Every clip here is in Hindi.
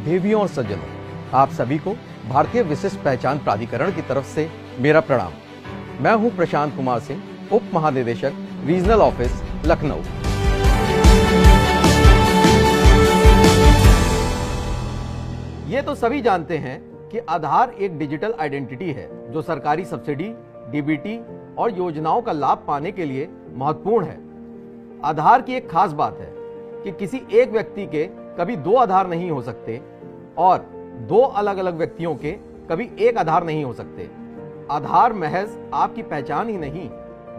देवियों और सज्जनों, आप सभी को भारतीय विशिष्ट पहचान प्राधिकरण की तरफ से मेरा प्रणाम। मैं हूं प्रशांत कुमार सिंह, उप महानिदेशक रीजनल ऑफिस लखनऊ। ये तो सभी जानते हैं कि आधार एक डिजिटल आइडेंटिटी है जो सरकारी सब्सिडी, डीबीटी और योजनाओं का लाभ पाने के लिए महत्वपूर्ण है। आधार की एक खास बात है कि किसी एक व्यक्ति के कभी दो आधार नहीं हो सकते और दो अलग अलग व्यक्तियों के कभी एक आधार नहीं हो सकते। आधार महज आपकी पहचान ही नहीं,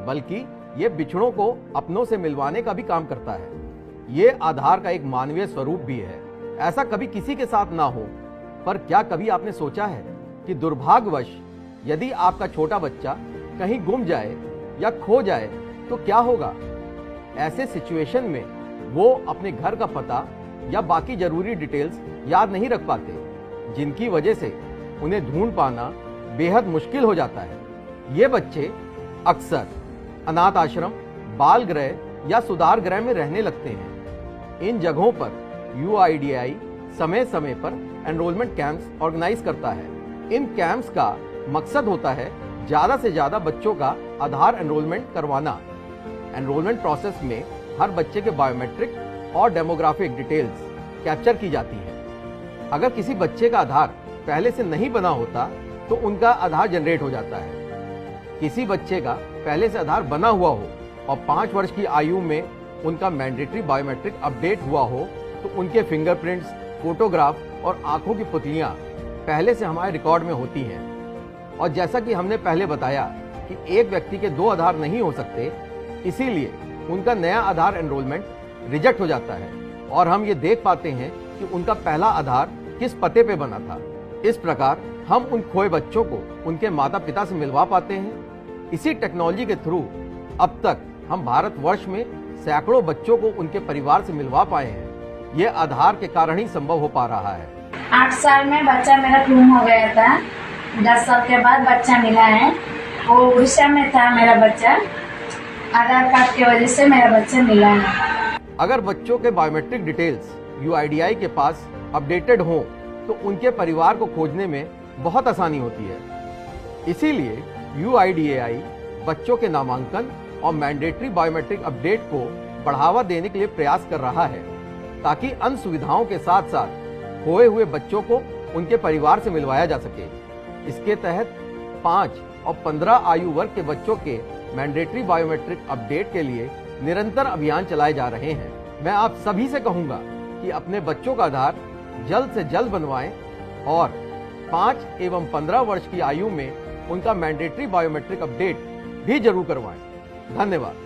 बल्कि ये बिछड़ों को अपनों से मिलवाने का भी काम करता है। ये आधार का एक मानवीय स्वरूप भी है। ऐसा कभी किसी के साथ ना हो, पर क्या कभी आपने सोचा है कि दुर्भाग्यवश यदि आपका छोटा बच्चा कहीं गुम जाए या खो जाए तो क्या होगा? ऐसे सिचुएशन में वो अपने घर का पता या बाकी जरूरी डिटेल्स याद नहीं रख पाते, जिनकी वजह से उन्हें ढूंढ पाना बेहद मुश्किल हो जाता है। ये बच्चे अक्सर अनाथ आश्रम, बाल गृह या सुधार गृह में रहने लगते हैं। इन जगहों पर UIDAI समय समय पर एनरोलमेंट कैंप्स ऑर्गेनाइज करता है। इन कैंप्स का मकसद होता है ज्यादा से ज्यादा बच्चों का आधार एनरोलमेंट करवाना। एनरोलमेंट प्रोसेस में हर बच्चे के बायोमेट्रिक और डेमोग्राफिक डिटेल्स कैप्चर की जाती हैं। अगर किसी बच्चे का आधार पहले से नहीं बना होता तो उनका आधार जनरेट हो जाता है। किसी बच्चे का पहले से आधार बना हुआ हो और 5 वर्ष की आयु में उनका मैंडेटरी बायोमेट्रिक अपडेट हुआ हो तो उनके फिंगरप्रिंट्स, फोटोग्राफ और आंखों की पुतलियां पहले से हमारे रिकॉर्ड में होती हैं। और जैसा कि हमने पहले बताया कि एक व्यक्ति के दो आधार नहीं हो सकते, इसीलिए उनका नया आधार एनरोलमेंट रिजेक्ट हो जाता है और हम ये देख पाते हैं कि उनका पहला आधार किस पते पे बना था। इस प्रकार हम उन खोए बच्चों को उनके माता पिता से मिलवा पाते हैं। इसी टेक्नोलॉजी के थ्रू अब तक हम भारतवर्ष में सैकड़ों बच्चों को उनके परिवार से मिलवा पाए हैं। ये आधार के कारण ही संभव हो पा रहा है। 8 साल में बच्चा मेरा गुम हो गया था। 10 साल के बाद बच्चा मिला है। वो उड़ीसा में था मेरा बच्चा। आधार कार्ड की वजह से मेरा बच्चा मिला है। अगर बच्चों के बायोमेट्रिक डिटेल्स UIDAI के पास अपडेटेड हों तो उनके परिवार को खोजने में बहुत आसानी होती है। इसीलिए UIDAI बच्चों के नामांकन और मैंडेटरी बायोमेट्रिक अपडेट को बढ़ावा देने के लिए प्रयास कर रहा है, ताकि अन्य सुविधाओं के साथ साथ खोए हुए बच्चों को उनके परिवार से मिलवाया जा सके। इसके तहत 5 और 15 आयु वर्ग के बच्चों के मैंडेटरी बायोमेट्रिक अपडेट के लिए निरंतर अभियान चलाए जा रहे हैं। मैं आप सभी से कहूंगा कि अपने बच्चों का आधार जल्द से जल्द बनवाएं और 5 एवं 15 वर्ष की आयु में उनका मैंडेटरी बायोमेट्रिक अपडेट भी जरूर करवाएं। धन्यवाद।